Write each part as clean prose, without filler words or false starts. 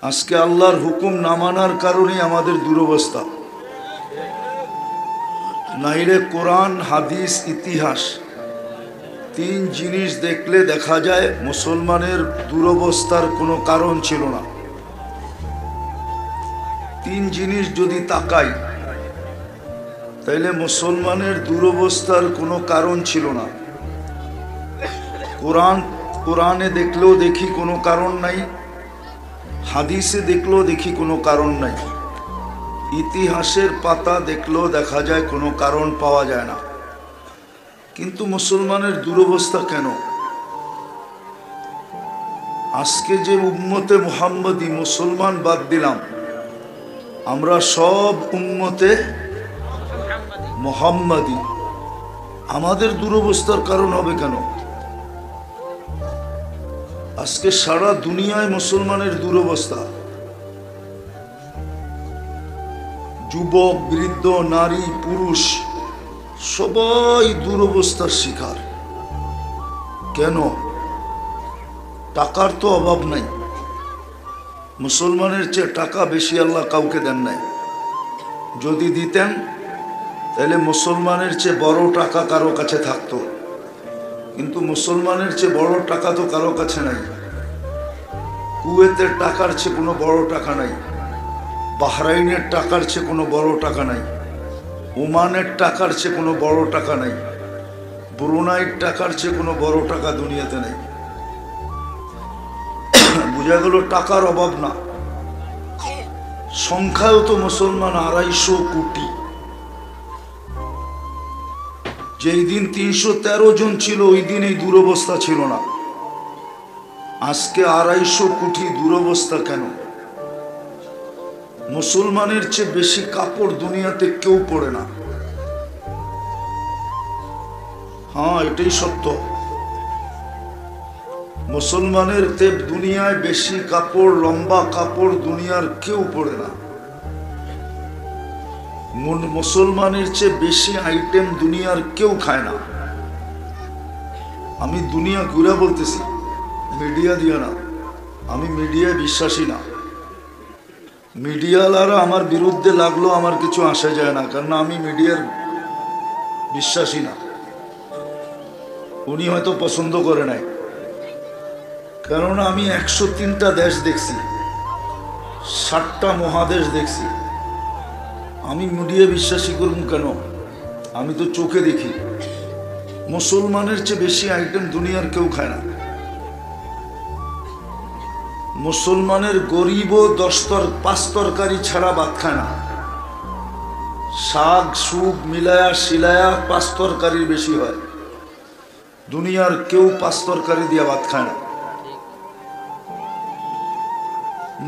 আজকে আল্লাহর হুকুম না মানার কারণে আমাদের দুরবস্থা। নাইলে কোরআন, হাদিস, ইতিহাস তিন জিনিস দেখলে দেখা যায় মুসলমানের দুরবস্থার কোনো কারণ ছিল না। তিন জিনিস যদি তাকাই তাইলে মুসলমানের দুরবস্থার কোনো কারণ ছিল না। কোরআনে দেখলেও দেখি কোনো কারণ নাই, হাদিসে দেখলেও দেখি কোনো কারণ নাই, ইতিহাসের পাতা দেখলেও দেখা যায় কোনো কারণ পাওয়া যায় না। কিন্তু মুসলমানের দুরবস্থা কেন? আজকে যে উম্মতে মুহাম্মদী, মুসলমান বাদ দিলাম, আমরা সব উম্মতে মুহাম্মদী, আমাদের দুরবস্থার কারণ হবে কেন? আজকে সারা দুনিয়ায় মুসলমানের দুরবস্থা। যুবক, বৃদ্ধ, নারী, পুরুষ সবাই দুরবস্থার শিকার। কেন? টাকার তো অভাব নাই। মুসলমানের চেয়ে টাকা বেশি আল্লাহ কাউকে দেন নাই। যদি দিতেন তাহলে মুসলমানের চেয়ে বড় টাকা কারো কাছে থাকতো, কিন্তু মুসলমানের চেয়ে বড় টাকা তো কারো কাছে নাই। কুয়েতের টাকার চেয়ে কোনো বড় টাকা নাই, বাহরাইনের টাকার চেয়ে কোনো বড় টাকা নাই, ওমানের টাকার চেয়ে কোনো বড় টাকা নাই, ব্রুনাইয়ের টাকার চেয়ে কোনো বড় টাকা দুনিয়াতে নেই। বোঝা গেল টাকার অভাব না। সংখ্যাও তো মুসলমান 250 কোটি। যেই দিন 313 জন ছিল ওই দিন এই দুরবস্থা ছিল না। আজকে 250 কোটি, দুরবস্থা কেন? মুসলমানের চেয়ে বেশি কাপড় দুনিয়াতে কেউ পরে না। হ্যাঁ, এটাই সত্য। মুসলমানের দুনিয়ায় বেশি কাপড়, লম্বা কাপড় দুনিয়ার কেউ পরে না। মুসলমানের চেয়ে বেশি আইটেম দুনিয়ার কেউ খায় না। আমি দুনিয়া ঘুরে বলতেছি, মিডিয়া দিয়ে না। আমি মিডিয়ায় বিশ্বাসী না। মিডিয়ালারা আমার বিরুদ্ধে লাগলো আমার কিছু আসে যায় না, কারণ আমি মিডিয়ার বিশ্বাসী না। উনি হয়তো পছন্দ করে নাই, কেননা আমি 103টা দেশ দেখছি, 7টা মহাদেশ দেখছি। আমি মিডিয়া বিশ্বাসী করব কেন? আমি তো চোখে দেখি। মুসলমানের চেয়ে বেশি আইটেম দুনিয়ার কেউ খায় না। মুসলমানের গরিবও 5 তরকারি ছাড়া ভাত খায় না। শাক সুপ মিলায়া শিলায়া 5 তরকারির বেশি হয়। দুনিয়ার কেউ 5 তরকারি দিয়ে ভাত খায় না।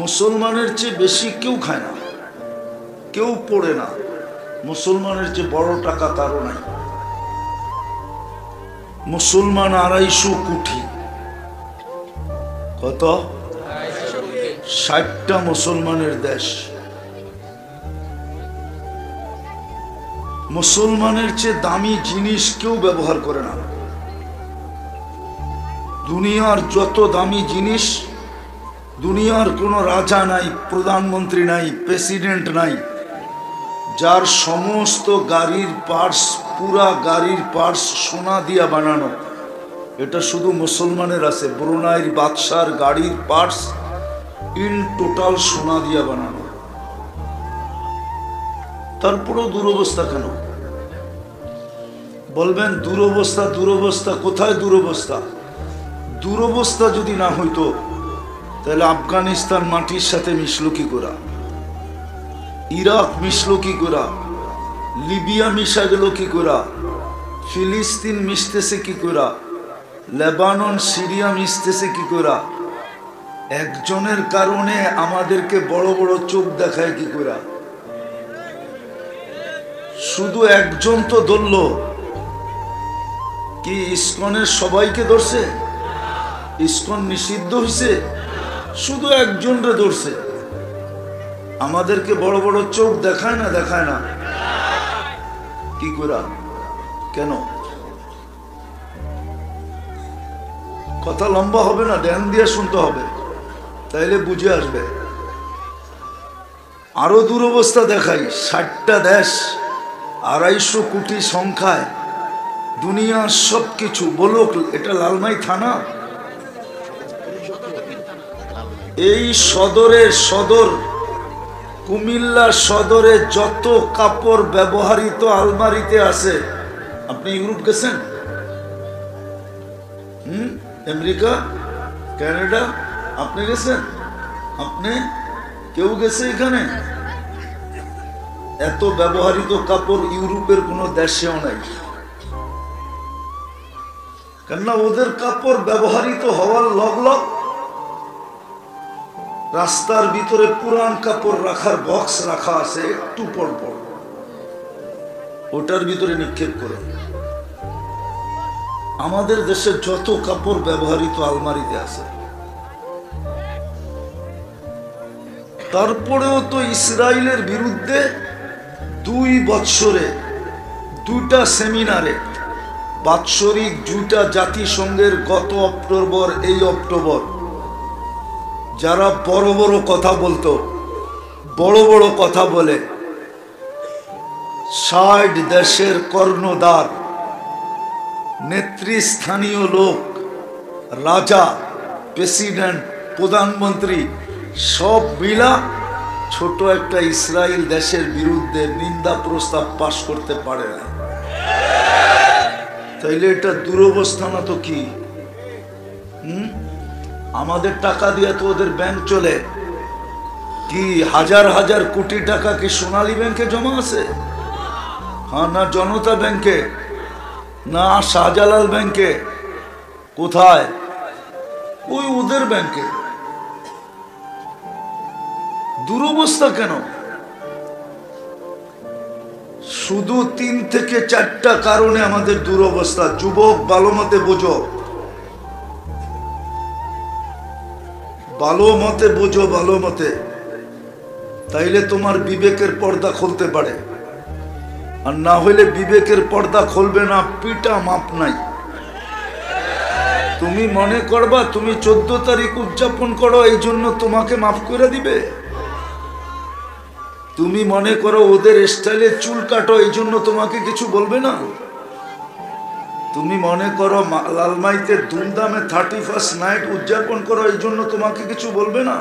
মুসলমানের চেয়ে বেশি কেউ খায় না, কেউ পড়ে না। মুসলমানের চেয়ে বড় টাকা কারো নাই। মুসলমান 250 কোটি। কত? 60টা মুসলমানের দেশ। মুসলমানের চেয়ে দামি জিনিস কেউ ব্যবহার করে না। দুনিয়ার যত দামি জিনিস, দুনিয়ার কোনো রাজা নাই, প্রধানমন্ত্রী নাই, প্রেসিডেন্ট নাই যার সমস্ত গাড়ির পার্টস, পুরা গাড়ির পার্টস সোনা দিয়া বানানো। এটা শুধু মুসলমানের আছে। ব্রুনাইয়ের বাদশার গাড়ির পার্টস ইন টোটাল সোনা দিয়া বানানো। তারপরেও দুরবস্থা কেন? বলবেন দুরবস্থা, দুরবস্থা কোথায়? দুরবস্থা দুরবস্থা যদি না হইতো তাহলে আফগানিস্তান মাটির সাথে মিশলো কি করে? ইরাক মিশলো কি করে? লিবিয়া মিশা গেল কি করে? ফিলিস্তিন মিশতেছে কি করে? লেবানন, সিরিয়া মিশতেছে কি করে? একজনের কারণে আমাদেরকে বড় বড় চোখ দেখায় কি করে? শুধু একজন তো ধরল কি? ইসকনের সবাইকে ধরছে? ইসকন নিষিদ্ধ হয়েছে? শুধু একজনরে ধরছে। আমাদেরকে বড় বড় চোখ দেখায় না? দেখায় না। কি করে? কেন? কথা লম্বা হবে না, ধ্যান দিয়ে শুনতে হবে, তাইলে বুঝে আসবে। আরো দুরবস্থা দেখাই। 60টা দেশ, 250 কোটি সংখ্যায়, দুনিয়ার সবকিছু। বলো এটা লালমাই থানা? এই সদর কুমিল্লা সদরে যত কাপড় ব্যবহৃত আলমারিতে আছে। আপনি ইউরোপ গেছেন? আমেরিকা, কানাডা, আপনি গেছেন? আপনি কেউ গেছে এখানে? এত ব্যবহৃত কাপড় ইউরোপের কোন দেশেও নাই। কেননা ওদের কাপড় ব্যবহৃত হওয়ার লগ রাস্তার ভিতরে পুরান কাপড় রাখার বক্স রাখা আছে, একটু পর পর ওটার ভিতরে নিক্ষেপ করে। আমাদের দেশে যত কাপড় ব্যবহৃত আলমারিতে আছে। তারপরেও তো ইসরায়েলের বিরুদ্ধে 2 বছরে 2টা সেমিনারে, বাৎসরিক 2টা জাতিসংঘের গত অক্টোবর, এই অক্টোবর, যারা বড় বড় কথা বলতো, বড় কথা বলে 60 দেশের কর্ণধার, নেতৃস্থানীয় লোক, রাজা, প্রেসিডেন্ট, প্রধানমন্ত্রী সব মিলা ছোট একটা ইসরায়েল দেশের বিরুদ্ধে নিন্দা প্রস্তাব পাশ করতে পারে না। তাইলে এটা দুরবস্থা না তো কি? আমাদের টাকা দিয়ে তো ওদের ব্যাংক চলে। কি হাজার হাজার কোটি টাকা কি সোনালী ব্যাংকে জমা আছে? হ্যাঁ, না জনতা ব্যাংকে, না শাহজালাল ব্যাংকে। কোথায়? ওই ওদের ব্যাংকে। দুরবস্থা কেন? শুধু 3 থেকে 4টা কারণে আমাদের দুরবস্থা। যুবক ভালো মতে বোঝো, ভালো মতে, তাইলে তোমার বিবেকের পর্দা খুলতে পারে। আর না হইলে বিবেকের পর্দা খুলবে না, পিটা মাপ নাই। তুমি মনে করবা তুমি 14 তারিখ উদযাপন করো, এই জন্য তোমাকে মাফ করে দিবে। তুমি মনে করো ওদের স্টাইলে চুল কাটো, এই জন্য তোমাকে কিছু বলবে না। তুমি মনে করো লালমাইতে ধুমধামে 31st নাইট উদযাপন করো, এই জন্য তোমাকে কিছু বলবে না।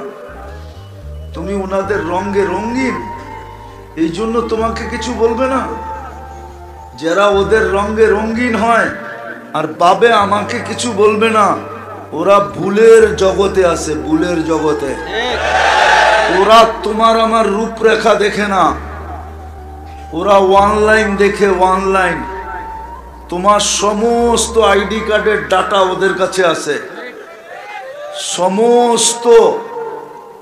তুমি ওনাদের রঙে রঙিন, এই জন্য তোমাকে কিছু বলবে না। যারা ওদের রঙে রঙিন হয় আর বাবে আমাকে কিছু বলবে না, ওরা ভুলের জগতে আছে, ভুলের জগতে। ওরা তোমার আমার রূপরেখা দেখে না, ওরা অনলাইন দেখে, অনলাইন। তোমার সমস্ত আইডি কার্ডের ডাটা ওদের কাছে আছে, সমস্ত,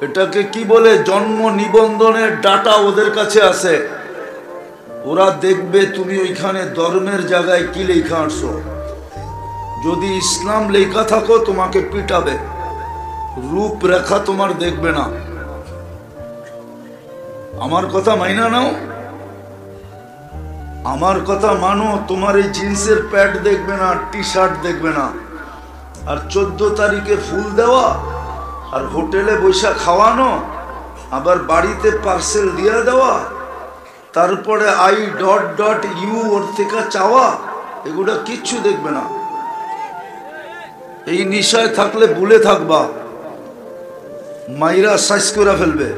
এটাকে কি বলে, জন্ম নিবন্ধনের ডাটা ওদের কাছে আছে। ওরা দেখবে তুমি ওইখানে ধর্মের জায়গায় কি লেখা আনছো। যদি ইসলাম লেখা থাকো তোমাকে পিটাবে, রূপরেখা তোমার দেখবে না। আমার কথা মাইনা নাও, আমার কথা মানো। তোমার এই জিন্সের প্যান্ট দেখবে না, টি শার্ট দেখবে না। আর 14 তারিখে ফুল দেওয়া, আর হোটেলে বৈশা খাওয়ানো, আবার বাড়িতে পার্সেল দিয়ে দেওয়া, তারপরে I.U ওর থেকে চাওয়া, এগুলা কিচ্ছু দেখবে না। এই নিশায় থাকলে ভুলে থাকবা, মাইরা সাইজ করে ফেলবে।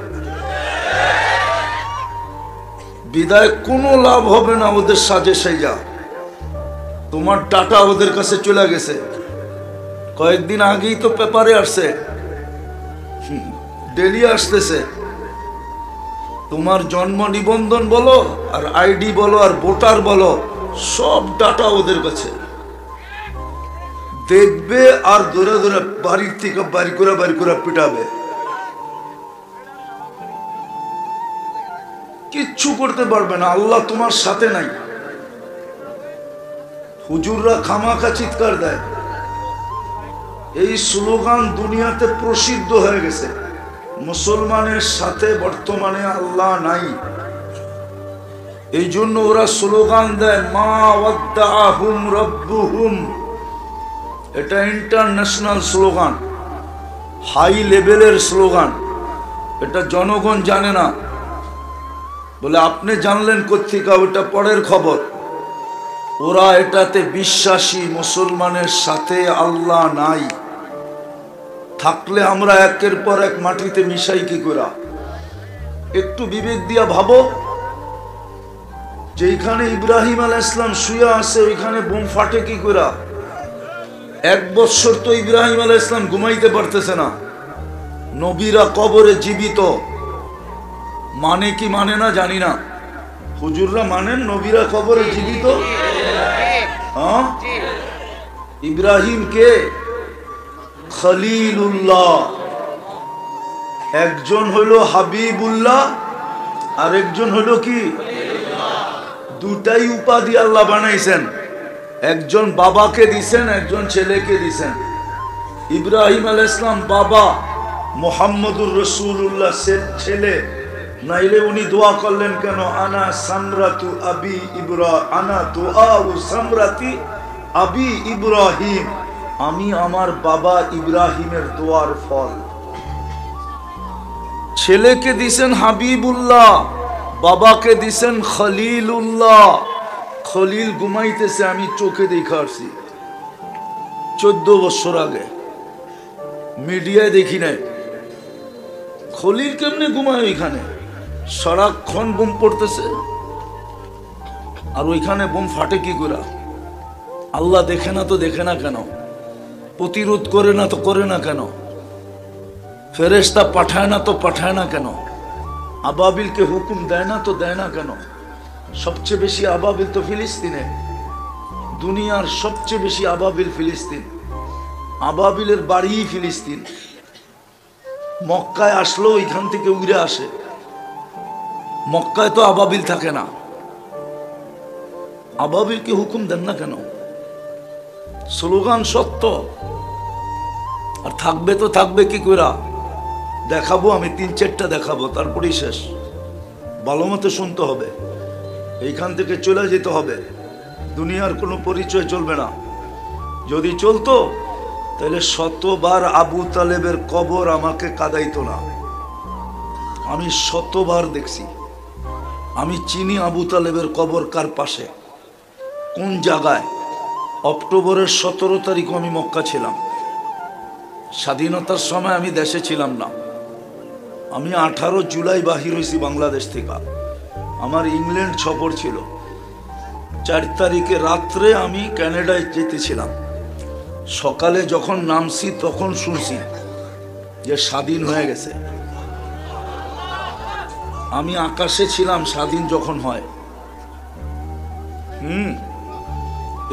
বিদায় কোনো লাভ হবে না ওদের সাজে সাইজা। তোমার ডাটা ওদের কাছে চলে গেছে। কয়েকদিন আগেই তো পেপারে আসছে, ডেলি আসতেছে। তোমার জন্ম নিবন্ধন বলো, আর আইডি বলো, আর ভোটার বলো, সব ডাটা ওদের কাছে দেখবে। আর ধরে ধরে বাড়ির থেকে বাড়ি করে পিটাবে। কিচ্ছু করতে পারবে না, আল্লাহ তোমার সাথে নাই। হুজুররা খামাখা চিৎকার দেয়, এই স্লোগান দুনিয়াতে প্রসিদ্ধ হয়ে গেছে। মুসলমানের সাথে বর্তমানে আল্লাহ নাই, এই জন্য ওরা স্লোগান দেয় মা ওয়াদ্দাআহুম রাব্বুহুম। এটা ইন্টারন্যাশনাল স্লোগান, হাই লেভেলের স্লোগান। এটা জনগণ জানে না, বলে আপনি জানলেন কোত্থেকে? ওটা পরের খবর। ওরা এটাতে বিশ্বাসী, মুসলমানের সাথে আল্লাহ নাই। থাকলে আমরা একের পর এক মাটিতে মিশাই কি করে? একটু বিবেক দিয়া ভাবো, যেখানে ইব্রাহিম আলাইহিস সালাম শুয়ে আছে ওইখানে বোম ফাটে কি করে? 1 বছর তো ইব্রাহিম আলাইহিস সালাম ঘুমাইতে পারতেছে না। নবীরা কবরে জীবিত, মানে কি মানে না জানি না, হুজুররা মানেন নবীরা কবরে জীবিত? হ্যাঁ, ইব্রাহিম কে? খলিলুল্লাহ। একজন হলো হাবিবুল্লাহ আর একজন হলো কি? দুটাই উপাধি আল্লাহ বানাইছেন। একজন বাবাকে দিছেন, একজন ছেলেকে দিছেন। ইব্রাহিম আলাইহিস সালাম বাবা, মুহাম্মদুর রাসূলুল্লাহ ছেলে। নাইলে উনি দোয়া করলেন কেন? আনা সামরাতু আবি আনা দুআউ সামরাতি আবি ইব্রাহিম, আমি আমার বাবা ইব্রাহিমের দোয়ার ফল। ছেলেকে দিছেন হাবিবুল্লাহ, বাবাকে দিছেন খলিলুল্লাহ। খলিল ঘুমাইতেছে, আমি চোখে দেখে আসছি 14 বছর আগে, মিডিয়ায় দেখি নাই। খলিল কেমনে ঘুমায় ওইখানে? সারাক্ষণ বোম পড়তেছে, আর ওইখানে বোম ফাটে কি করে? আল্লাহ দেখে না তো দেখে না কেন? প্রতিরোধ করে না তো করে না কেন? ফেরেশতা পাঠায় না তো পাঠায় না কেন? আবাবিলকে হুকুম দেয় না তো দেয় না কেন? সবচেয়ে বেশি আবাবিল তো ফিলিস্তিনে, দুনিয়ার সবচেয়ে বেশি আবাবিল ফিলিস্তিন। আবাবিলের বাড়ি ফিলিস্তিন। মক্কায় আসলো ওইখান থেকে উড়ে আসে, মক্কায় তো আবাবিল থাকে না। আবাবিলকে হুকুম দেন না কেন? স্লোগান সত্য, আর থাকবে তো থাকবে কি করে? দেখাবো আমি 3-4টা দেখাবো, তারপরেই শেষ। ভালো মতো শুনতে হবে, এইখান থেকে চলে যেতে হবে। দুনিয়ার কোনো পরিচয় চলবে না। যদি চলতো তাহলে 100বার আবু তালেবের কবর আমাকে কাঁদাইতো না। আমি 100বার দেখছি। আমি চিনি আবু তালেবের কবর কার পাশে, কোন জায়গায়। অক্টোবরের 17 তারিখ আমি মক্কা ছিলাম। স্বাধীনতার সময় আমি দেশে ছিলাম না। আমি 18 জুলাই বাহির হয়েছি বাংলাদেশ থেকে। আমার ইংল্যান্ড সফর ছিল। 4 তারিখে রাত্রে আমি কানাডায় যেতেছিলাম। সকালে যখন নামছি তখন শুনছি যে স্বাধীন হয়ে গেছে। আমি আকাশে ছিলাম স্বাধীন যখন হয়।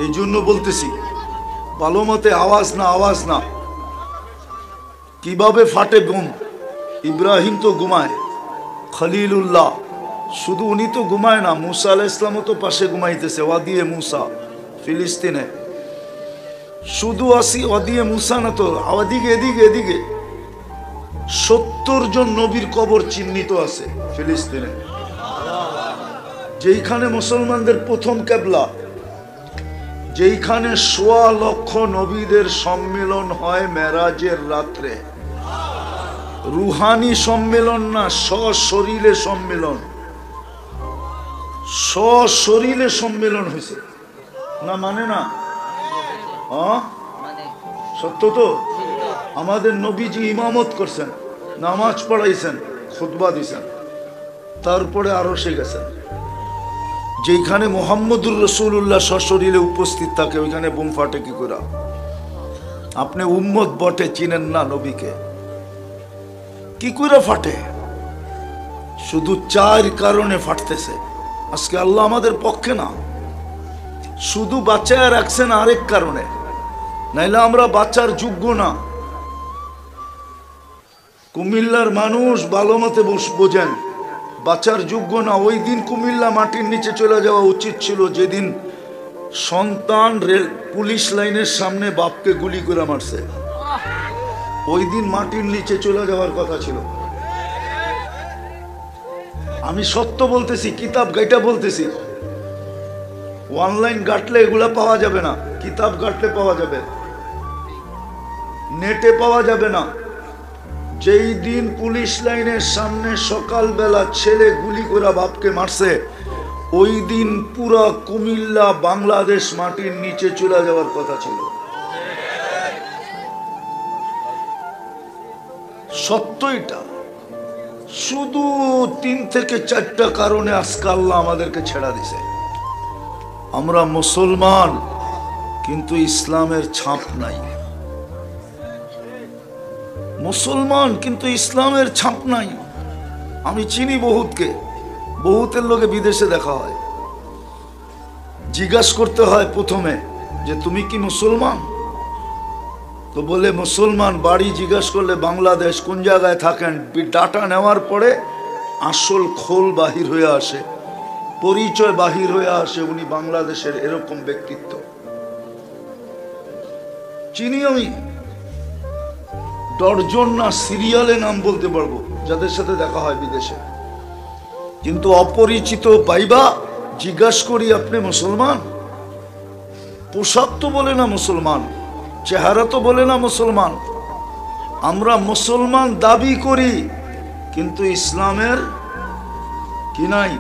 এই জন্য বলতেছি, ভালো মতে আওয়াজ না, আওয়াজ না। কিভাবে ফাটে বোম? ইব্রাহিম তো ঘুমায়, খলিলুল্লাহ শুধু উনি তো ঘুমায় না, মুসা আলাইহিস সালামও তো পাশে ঘুমাইতেছে। ওয়াদিয়ে মুসা ফিলিস্তিনে। শুধু আসি ওয়াদিয়ে মুসা না তো, ওদিকে এদিকে এদিকে 70 জন নবীর কবর চিহ্নিত আছে ফিলিস্তিনে, যেইখানে মুসলমানদের প্রথম কেবলা, যেইখানে 1.25 লক্ষ নবীদের সম্মেলন হয় মেরাজের রাত্রে। রুহানি সম্মেলন না, সশরীরে সম্মেলন। সশরীরে সম্মেলন হয়েছে না, মানে না? সত্য তো? আমাদের নবীজি ইমামত করছেন, নামাজ পড়াইছেন, খুতবা দিছেন, তারপরে আরশে গেছেন। যেখানে মুহাম্মদুর রাসূলুল্লাহ সশরীরে উপস্থিত থাকে ওইখানে বোম ফাটে কি করে? আপনি উম্মত বটে, চিনেন না নবীকে, কি করে ফাটে? শুধু 4 কারণে ফাটতেছে। আজকে আল্লাহ আমাদের পক্ষে না, শুধু বাঁচায় রাখছেন আরেক কারণে, নাইলে আমরা বাঁচার যোগ্য না। কুমিল্লার মানুষ ভালো মতে বোঝেন, বাঁচার যোগ্য না। ওই দিন কুমিল্লা মাটির নিচে চলে যাওয়া উচিত ছিল, যেদিন সন্তান পুলিশ লাইনের সামনে বাপকে গুলি করে মারছে। ওই দিন মাটির নিচে চলে যাওয়ার কথা ছিল। আমি সত্য বলতেছি, কিতাব গাইটা বলতেছি। অনলাইন ঘাটলে এগুলা পাওয়া যাবে না, কিতাব ঘাটলে পাওয়া যাবে, নেটে পাওয়া যাবে না। যেই দিন পুলিশ লাইনের সামনে সকালবেলা ছেলে গুলি করে বাপকে মারছে, ওই দিন পুরা কুমিল্লা বাংলাদেশ মাটির নিচে চলে যাওয়ার কথা ছিল। সত্য এটা। শুধু 3 থেকে 4টা কারণে আজকে আল্লাহ আমাদেরকে ছেড়া দিছে। আমরা মুসলমান, কিন্তু ইসলামের ছাপ নাই। মুসলমান কিন্তু ইসলামের ছাপ নাই। আমি চিনি বহুতকে, বহুতের লোকে বিদেশে দেখা হয়, জিজ্ঞাসা করতে হয় প্রথমে যে তুমি কি মুসলমান? তো বলে মুসলমান। বাড়ি জিজ্ঞাসা করলে বাংলাদেশ, কোন জায়গায় থাকেন? ডাটা নেওয়ার পরে আসল খোল বাহির হয়ে আসে, পরিচয় বাহির হয়ে আসে, উনি বাংলাদেশের। এরকম ব্যক্তিত্ব চিনি আমি, ডর্জন না সিরিয়ালে নাম বলতে পারবো যাদের সাথে দেখা হয় বিদেশে। কিন্তু অপরিচিত পাইবা, জিজ্ঞাসা করি আপনি মুসলমান? পোশাক তো বলে না মুসলমান, চেহারা তো বলে না মুসলমান। আমরা মুসলমান দাবি করি, কিন্তু ইসলামের কি নাই?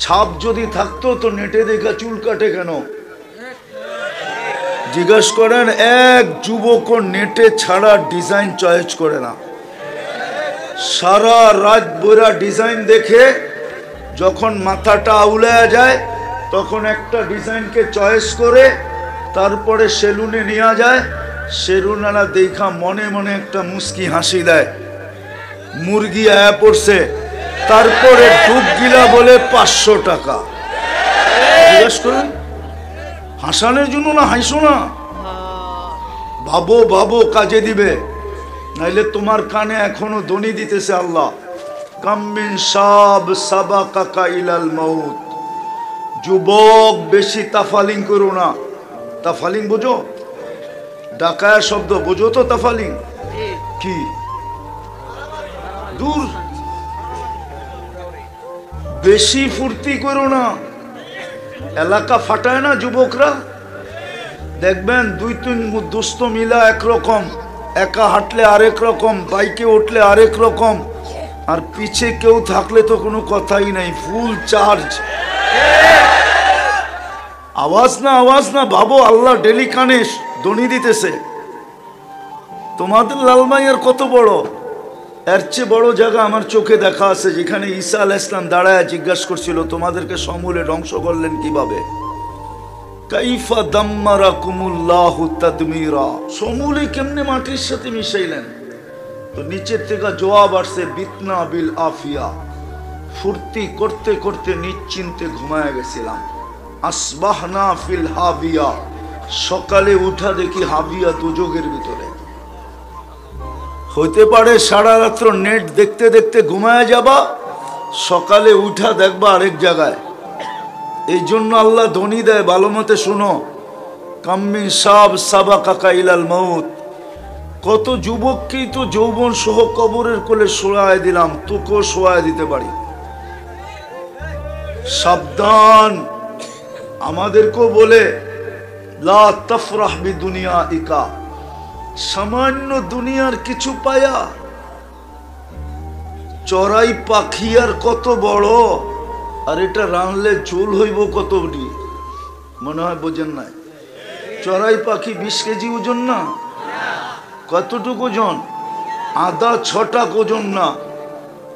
ছাপ যদি থাকতো তো নেটে দেখা চুল কাটে কেন? জিজ্ঞাসা করেন, এক যুবক নেটে ছাড়া ডিজাইন চয়েস করে না। সারা রাত বইরা ডিজাইন দেখে যখন মাথাটা আউলায়া যায়, তখন একটা ডিজাইনকে চয়েস করে তারপরে সেলুনে নিয়ে যায়। সেলুনারা দেখা মনে মনে একটা মুস্কি হাসি দেয়, মুরগি আয়া পড়ছে, তারপরে ডুব গিলা বলে 500 টাকা। জিজ্ঞাসা করেন, হাসানোর জন্য না, হাসো না, ভাবো ভাবো কাজে দিবে। নাইলে তোমার কানে এখনো ধ্বনি দিতেছে আল্লাহ, কামিন সাব সাবাকা ইলাল মাউত। যুবক বেশি তাফালিং করো না। তাফালিং বোঝো? ডাকায়া শব্দ বোঝো তো? তাফালিং কি? দূর। বেশি ফুর্তি করো না, এলাকা ফাটায় না যুবকরা। দেখবেন 2-3 দোস্ত মিলা একরকম, একা হাঁটলে আরেক রকম, বাইকে উঠলে আরেক রকম, আর পিছে কেউ থাকলে তো কোনো কথাই নাই, ফুল চার্জ। আওয়াজ না আওয়াজ না, ভাবো আল্লাহ ডেলি কানে ধ্বনি দিতেছে। তোমাদের লালমাইয়ার কত বড়, এর চেয়ে বড় জায়গা আমার চোখে দেখা আছে, যেখানে ঈসা আলাইহিস সালাম দাঁড়ায় জিজ্ঞাসা করছিল, তোমাদেরকে সমূলে ধ্বংস করলেন কিভাবে? কাইফা দাম্মারাকুমুল্লাহু তাদমিরা, সমূলে কেমনে মাটির সাথে মিশাইলেন? তো নিচের থেকে জবাব আসছে, বিতনা বিল আফিয়া, ফুর্তি করতে করতে নিশ্চিন্তে ঘুমায় গেছিলাম। আসবাহনা ফিল হাবিয়া, সকালে উঠা দেখি হাবিয়া দুযোগের ভিতরে। হইতে পারে সারা রাত্র নেট দেখতে দেখতে ঘুমায় যাবা, সকালে উঠা দেখবা আরেক জায়গায়। এই জন্য আল্লাহ ধ্বনি দেয়, ভালো মতে শুনো, কাম্মিন সাব সাবাকা ইলাল মাউত। কত যুবককেই তো যৌবন সহ কবরের কোলে শোয়ায় দিলাম, তোকেও শোয়ায় দিতে পারি। সাবধান। আমাদেরকেও বলে, লা তাফরাহ বিদুনিয়া ইকা, সামান্য দুনিয়ার কিছু পায়া। চড়াই পাখি আর কত বড়, আর এটা রানলে ঝোল হইব কত? মনে হয় বোঝেন নাই। চড়াই পাখি 20 কেজি ওজন না? কতটুকু ওজন? আদা 6টা ওজন না।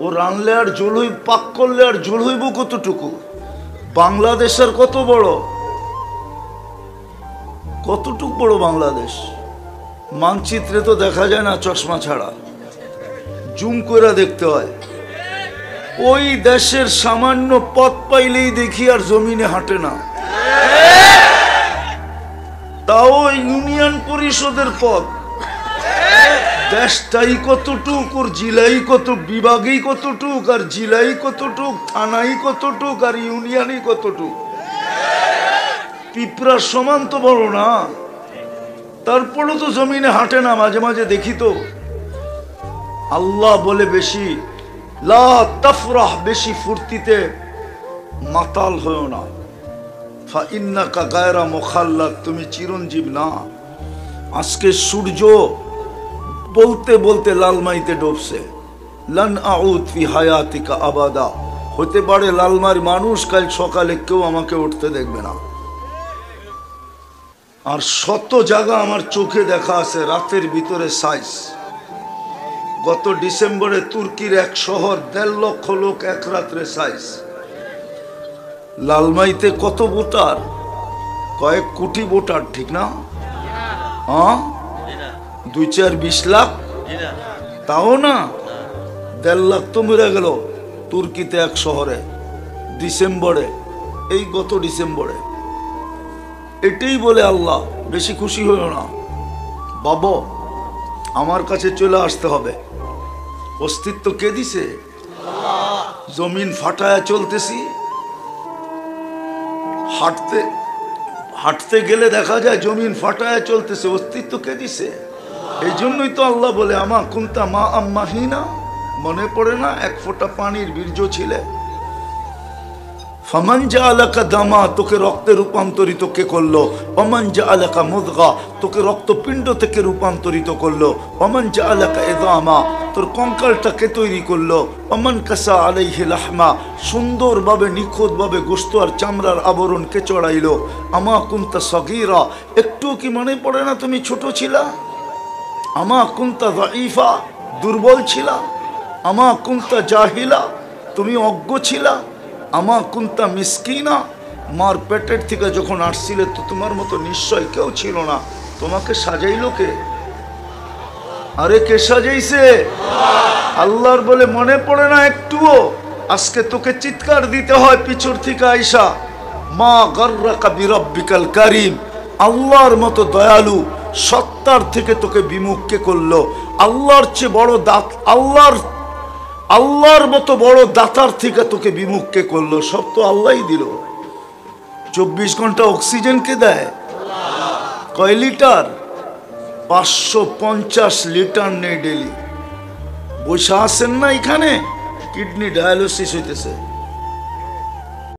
ও রানলে আর ঝোল হইব, পাক করলে আর ঝোল হইব কতটুকু? বাংলাদেশের কত বড়, কতটুকু বড় বাংলাদেশ? মানচিত্রে তো দেখা যায় না চশমা ছাড়া, জুম করে দেখতে হয়। ওই দেশের সামান্য পথ পাইলেই দেখি আর জমিনে হাঁটে না, তাও ইউনিয়ন পরিষদের পথ। দেশটাই কতটুক, ওর জেলাই কত, বিভাগই কতটুক, আর জেলাই কতটুক, থানাই কতটুক, আর ইউনিয়নই কতটুক। পিঁপড়ার সমান তো বড় না, তারপরও তো জমিনে হাঁটে না। মাঝে মাঝে দেখি তো। আল্লাহ বলে বেশি লা তাফরাহ, বেশি ফুর্তিতে মাতাল হয়েও না। ফা ইন্নাকা গায়রা মুখাল্লাদ, তুমি চিরঞ্জীব না। আজকে সূর্য বলতে বলতে লালমাইতে ডুবছে। লান আউদ ফি হায়াতিকা আবাদা, হতে পারে লালমার মানুষ কাল সকালে কেউ আমাকে উঠতে দেখবে না। আর শত জায়গা আমার চোখে দেখা আছে রাতের ভিতরে সাইজ। গত ডিসেম্বরে তুর্কির এক শহর ১.৫ লক্ষ লোক এক রাত্রে সাইজ। লালমাইতে কত ভোটার? কয়েক কোটি ভোটার, ঠিক না? হ্যাঁ, ২-৪-২০ লাখ, তাও না। ১.৫ লাখ তো মরে গেল তুর্কিতে এক শহরে ডিসেম্বরে, এই গত ডিসেম্বরে। এটাই বলে আল্লাহ, বেশি খুশি হইও না বাবা, আমার কাছে চলে আসতে হবে। অস্তিত্ব কে দিছে? জমিন ফাটায়া চলতেছি, হাঁটতে হাঁটতে গেলে দেখা যায় জমিন ফাটায়া চলতেছে। অস্তিত্ব কে দিছে? এই জন্যই তো আল্লাহ বলে আমা কুন্তা মা আম্মাহিনা, মনে পড়ে না এক ফোঁটা পানির বীর্য ছিলে। ফামান জাআলাকা দামা, তোকে রক্তে রূপান্তরিত কে করলো? ওমান জাআলাকা মুদগা, তোকে রক্তপিণ্ড থেকে রূপান্তরিত করলো। ওমান জাআলাকা ইযামা, তোর কঙ্কালটা কে তৈরি করলো? ওমান কাসা আলাইহি লাহমা, সুন্দরভাবে নিখুঁতভাবে গোশত আর চামড়ার আবরণ কে চড়াইলো? আমা কুনতা সগীরা, একটু কি মনে পড়ে না তুমি ছোট ছিলা? আমা কুনতা যায়ীফা, দুর্বল ছিলা? আমা কুনতা জাহিলা, তুমি অজ্ঞ ছিলা? আমা কুন্তা মিসকিনা, মার পেটের থেকে যখন আসছিলে তো তোমার মতো নিশ্চয় কেউ ছিল না। তোমাকে সাজাইলো কে? আরে কে সাজাইছে? আল্লাহর বলে মনে পড়ে না একটুও? আজকে তোকে চিৎকার দিতে হয় পিছর থেকে আইসা, মা গাররাকা বিরাব্বিকাল কারীম, আল্লাহর মতো দয়ালু সত্তার থেকে তোকে বিমুখ কে করলো? আল্লাহর চেয়ে বড় দাত, আল্লাহর মতো বড় দাতার থেকে তোকে বিমুখ কে করলো? সব তো আল্লাহই দিল। ২৪ ঘন্টা অক্সিজেন কে দেয়? কয় লিটার? ৫৫০ লিটার নেই ডেলি। বসে আছেন না এখানে, কিডনি ডায়ালিসিস হইতেছে।